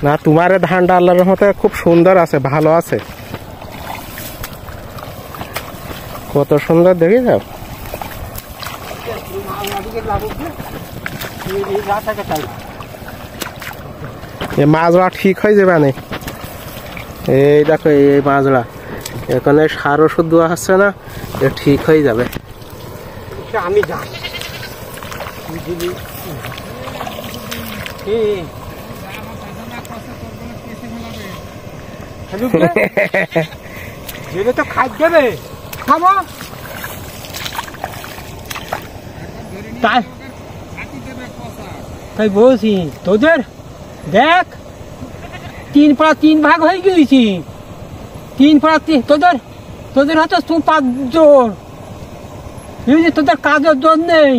না তোমার ধানটা আল্লাহর রহমতে খুব সুন্দর আছে, ভালো আছে, কত সুন্দর দেখে যাও। মাছরা ঠিক হয়ে যাবে না, এই দেখো এই মাছরা এখানে সার ওষুধ দেওয়া হচ্ছে না, ঠিক হয়ে যাবে। আমি যাই তো খাই দেবে, খাবো তাই বলছি। তোদের দেখ 3 পাড়া 3 ভাগ হয়ে গেছি, 3 পাড়া 3, তোদের হয়তো 5 জন, তোদের কাজের জন্য নেই।